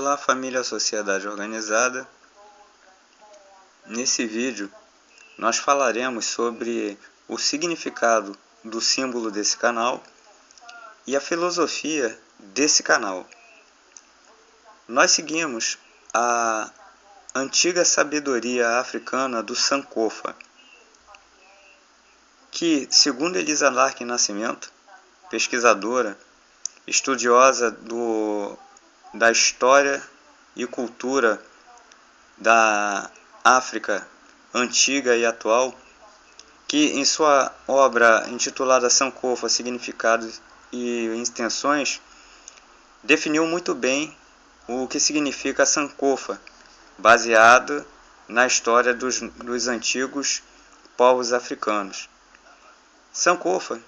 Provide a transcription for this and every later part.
Olá, família Sociedade Organizada. Nesse vídeo nós falaremos sobre o significado do símbolo desse canal e a filosofia desse canal. Nós seguimos a antiga sabedoria africana do Sankofa, que, segundo Elisa Larkin Nascimento, pesquisadora, estudiosa da história e cultura da África antiga e atual, que em sua obra intitulada Sankofa, Significados e Intenções, definiu muito bem o que significa Sankofa, baseado na história dos antigos povos africanos. Sankofa,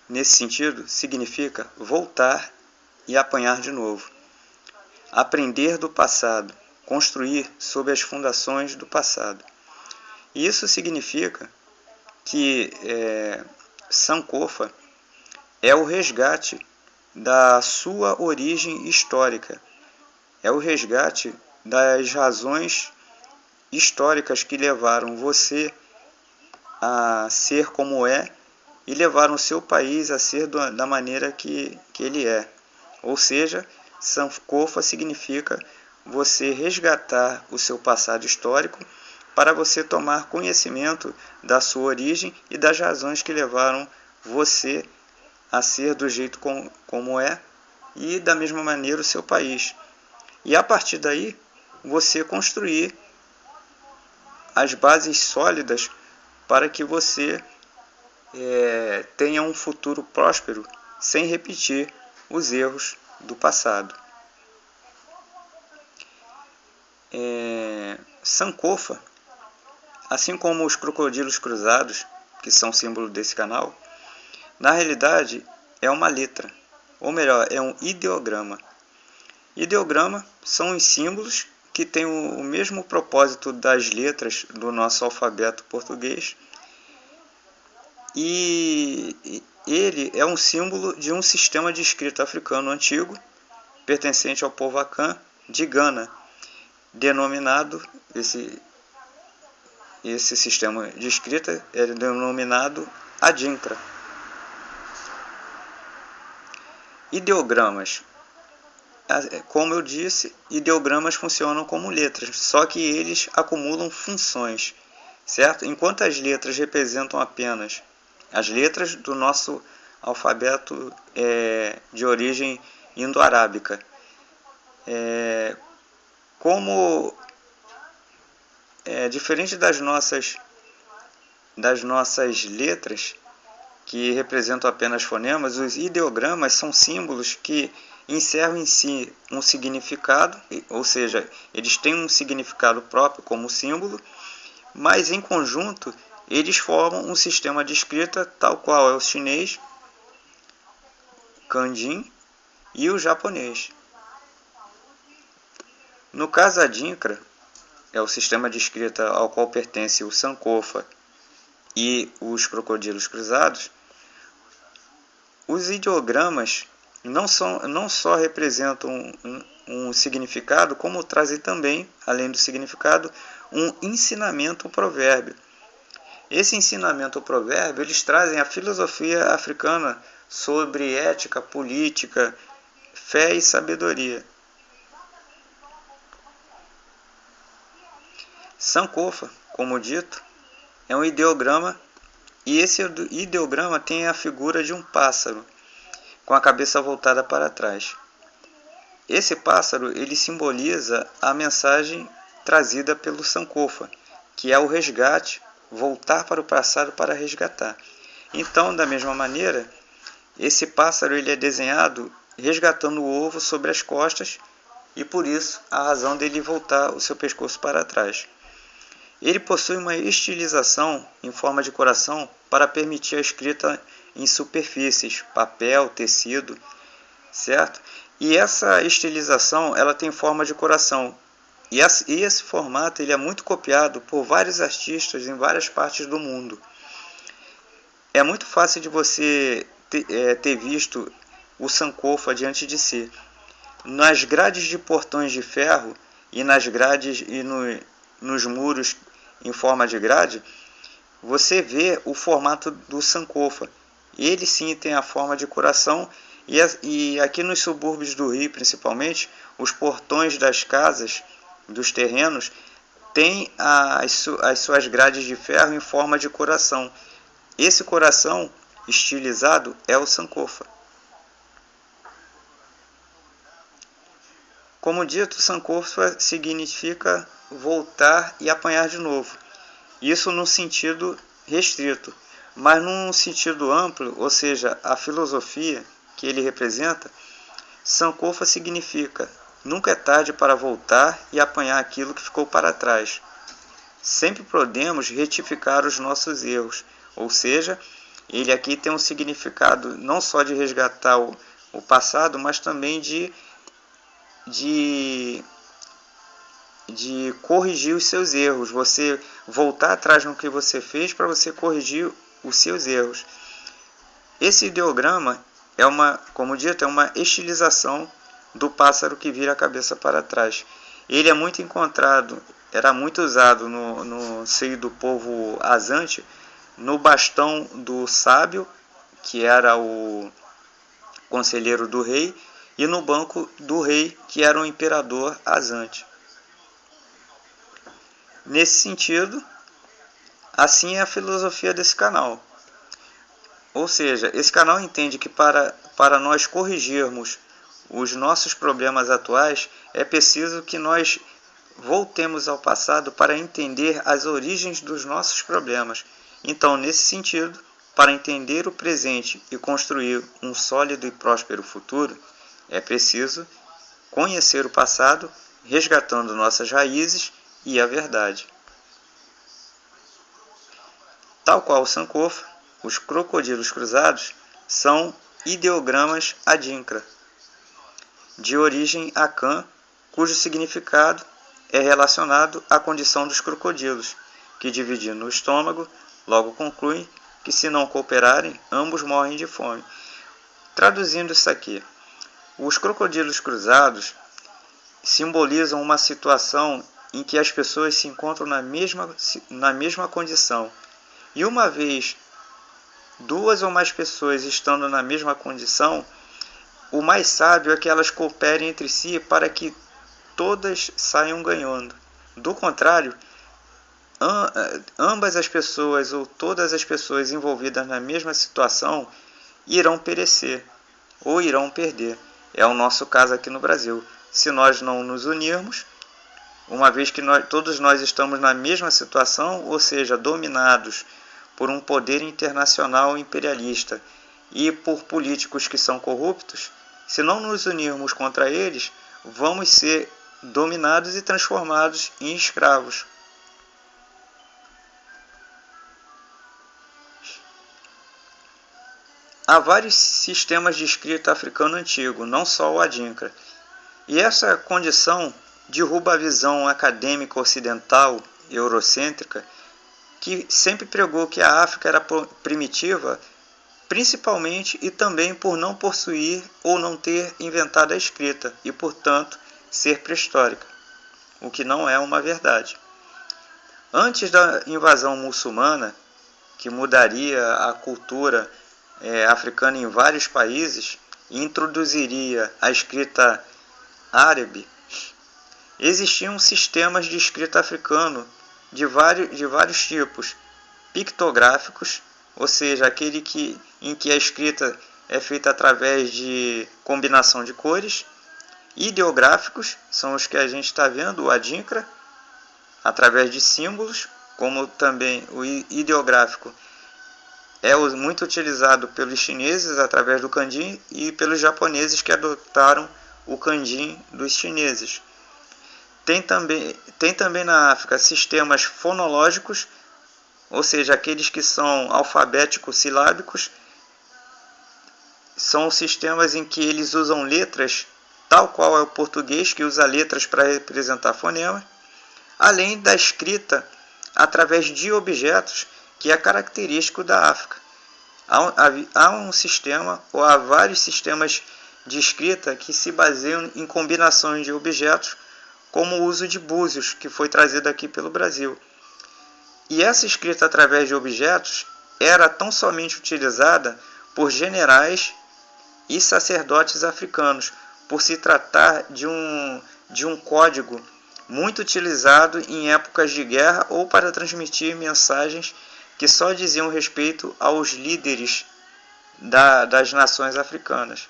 nesse sentido, significa voltar e apanhar de novo. Aprender do passado, construir sobre as fundações do passado. E isso significa que Sankofa é o resgate da sua origem histórica, é o resgate das razões históricas que levaram você a ser como é e levaram o seu país a ser da maneira que ele é. Ou seja, Sankofa significa você resgatar o seu passado histórico para você tomar conhecimento da sua origem e das razões que levaram você a ser do jeito como é e da mesma maneira o seu país. E a partir daí, você construir as bases sólidas para que você tenha um futuro próspero sem repetir os erros do passado. Sankofa, assim como os crocodilos cruzados, que são símbolo desse canal, na realidade é uma letra, ou melhor, é um ideograma. Ideograma são os símbolos que têm o mesmo propósito das letras do nosso alfabeto português, e ele é um símbolo de um sistema de escrita africano antigo, pertencente ao povo Akan de Gana, denominado, esse sistema de escrita é denominado Adinkra. Ideogramas. Como eu disse, ideogramas funcionam como letras, só que eles acumulam funções, certo? Enquanto as letras representam apenas as letras do nosso alfabeto de origem indo-arábica. Como diferente das nossas letras, que representam apenas fonemas, os ideogramas são símbolos que encerram em si um significado, ou seja, eles têm um significado próprio como símbolo, mas em conjunto eles formam um sistema de escrita tal qual é o chinês, Kanjin, e o japonês. No caso Adinkra, é o sistema de escrita ao qual pertence o Sankofa e os crocodilos cruzados, os ideogramas não só representam um significado, como trazem também, além do significado, um ensinamento, um provérbio. Esse ensinamento, o provérbio, eles trazem a filosofia africana sobre ética, política, fé e sabedoria. Sankofa, como dito, é um ideograma, e esse ideograma tem a figura de um pássaro com a cabeça voltada para trás. Esse pássaro ele simboliza a mensagem trazida pelo Sankofa, que é o resgate, voltar para o passado para resgatar. Então, da mesma maneira, esse pássaro ele é desenhado resgatando o ovo sobre as costas, e por isso a razão dele voltar o seu pescoço para trás. Ele possui uma estilização em forma de coração para permitir a escrita em superfícies, papel, tecido, certo? E essa estilização ela tem forma de coração. E esse formato ele é muito copiado por vários artistas em várias partes do mundo. É muito fácil de você ter visto o Sankofa diante de si. nas grades de portões de ferro e nas grades e nos muros em forma de grade, você vê o formato do Sankofa. Ele sim tem a forma de coração, e aqui nos subúrbios do Rio, principalmente, os portões das casas, dos terrenos, têm as suas grades de ferro em forma de coração. Esse coração estilizado é o Sankofa. Como dito, Sankofa significa voltar e apanhar de novo. Isso num sentido restrito, mas num sentido amplo, ou seja, a filosofia que ele representa, Sankofa significa nunca é tarde para voltar e apanhar aquilo que ficou para trás. Sempre podemos retificar os nossos erros, ou seja, ele aqui tem um significado não só de resgatar o passado, mas também de corrigir os seus erros, você voltar atrás no que você fez para você corrigir os seus erros. Esse ideograma como dito, é uma estilização do pássaro que vira a cabeça para trás. Ele é muito encontrado, era muito usado no seio do povo azante, no bastão do sábio, que era o conselheiro do rei, e no banco do rei, que era o imperador azante. Nesse sentido, assim é a filosofia desse canal. Ou seja, esse canal entende que para nós corrigirmos os nossos problemas atuais, é preciso que nós voltemos ao passado para entender as origens dos nossos problemas. Então, nesse sentido, para entender o presente e construir um sólido e próspero futuro, é preciso conhecer o passado, resgatando nossas raízes e a verdade. Tal qual o Sankofa, os crocodilos cruzados são ideogramas Adinkra, de origem Akan, cujo significado é relacionado à condição dos crocodilos, que dividindo o estômago, logo concluem que se não cooperarem, ambos morrem de fome. Traduzindo isso aqui, os crocodilos cruzados simbolizam uma situação em que as pessoas se encontram na mesma condição. E uma vez duas ou mais pessoas estando na mesma condição, o mais sábio é que elas cooperem entre si para que todas saiam ganhando. Do contrário, ambas as pessoas ou todas as pessoas envolvidas na mesma situação irão perecer ou irão perder. É o nosso caso aqui no Brasil. Se nós não nos unirmos, uma vez que todos nós estamos na mesma situação, ou seja, dominados por um poder internacional imperialista e por políticos que são corruptos, se não nos unirmos contra eles, vamos ser dominados e transformados em escravos. Há vários sistemas de escrita africano antigo, não só o Adinkra. E essa condição derruba a visão acadêmica ocidental, eurocêntrica, que sempre pregou que a África era primitiva, principalmente e também por não possuir ou não ter inventado a escrita e, portanto, ser pré-histórica, o que não é uma verdade. Antes da invasão muçulmana, que mudaria a cultura africana em vários países e introduziria a escrita árabe, existiam sistemas de escrita africano de vários tipos: pictográficos, ou seja, aquele em que a escrita é feita através de combinação de cores; ideográficos, são os que a gente está vendo, o Adinkra, através de símbolos, como também o ideográfico é muito utilizado pelos chineses através do kanji e pelos japoneses que adotaram o kanji dos chineses. Tem também na África sistemas fonológicos, ou seja, aqueles que são alfabético-silábicos. São sistemas em que eles usam letras, tal qual é o português, que usa letras para representar fonemas, além da escrita através de objetos, que é característico da África. Há um sistema, ou há vários sistemas de escrita que se baseiam em combinações de objetos, como o uso de búzios, que foi trazido aqui pelo Brasil. E essa escrita através de objetos era tão somente utilizada por generais e sacerdotes africanos, por se tratar de um código muito utilizado em épocas de guerra ou para transmitir mensagens que só diziam respeito aos líderes das nações africanas.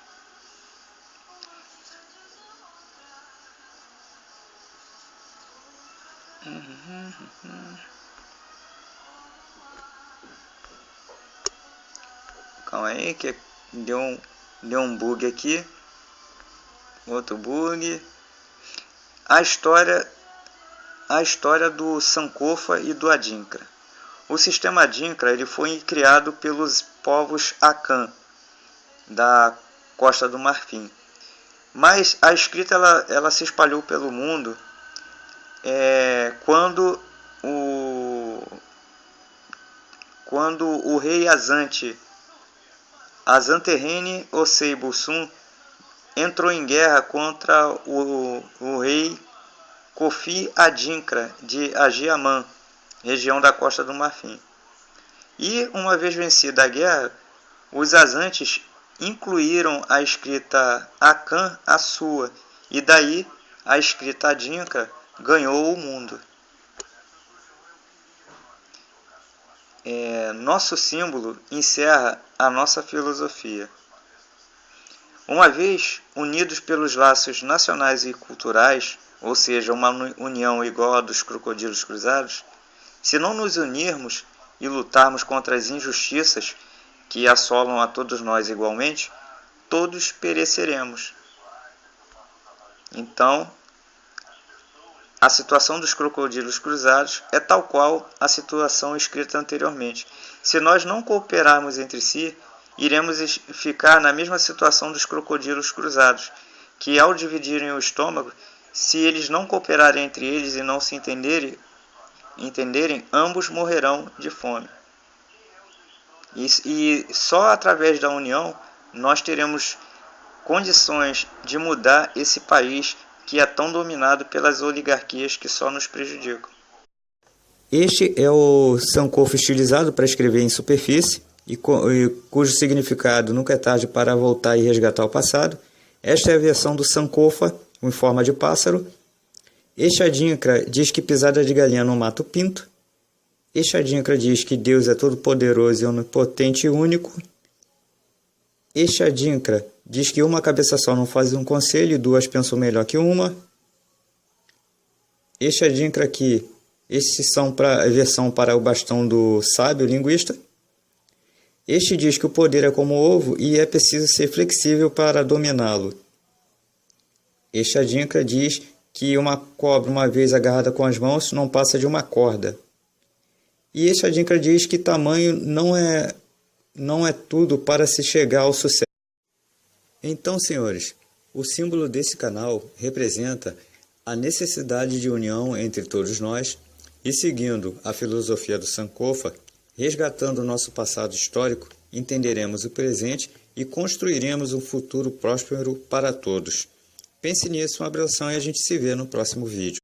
Calma aí que deu um bug aqui. Outro bug. A história do Sankofa e do Adinkra. O sistema Adinkra ele foi criado pelos povos Akan da Costa do Marfim. Mas a escrita ela se espalhou pelo mundo quando o rei Azanterrene Osei Bussum entrou em guerra contra o rei Kofi Adinkra de Agiaman, região da Costa do Marfim. E, uma vez vencida a guerra, os Azantes incluíram a escrita Akan à sua, e daí a escrita Adinkra ganhou o mundo. Nosso símbolo encerra a nossa filosofia. Uma vez unidos pelos laços nacionais e culturais, ou seja, uma união igual a dos crocodilos cruzados, se não nos unirmos e lutarmos contra as injustiças que assolam a todos nós igualmente, todos pereceremos. Então, a situação dos crocodilos cruzados é tal qual a situação escrita anteriormente. Se nós não cooperarmos entre si, iremos ficar na mesma situação dos crocodilos cruzados, que ao dividirem o estômago, se eles não cooperarem entre eles e não se entenderem, ambos morrerão de fome. E só através da união nós teremos condições de mudar esse país que é tão dominado pelas oligarquias que só nos prejudicam. Este é o Sankofa estilizado para escrever em superfície e cujo significado nunca é tarde para voltar e resgatar o passado. Esta é a versão do Sankofa em forma de pássaro. Este Adinkra diz que pisada de galinha não mata o pinto. Este Adinkra diz que Deus é todo-poderoso e onipotente e único. Este Adinkra diz que uma cabeça só não faz um conselho e duas pensam melhor que uma. Este Adinkra aqui, estes são a versão para o bastão do sábio linguista. Este diz que o poder é como o ovo e é preciso ser flexível para dominá-lo. Este Adinkra diz que uma cobra, uma vez agarrada com as mãos, não passa de uma corda. E este Adinkra diz que tamanho não é tudo para se chegar ao sucesso. Então, senhores, o símbolo desse canal representa a necessidade de união entre todos nós e, seguindo a filosofia do Sankofa, resgatando o nosso passado histórico, entenderemos o presente e construiremos um futuro próspero para todos. Pense nisso, um abração e a gente se vê no próximo vídeo.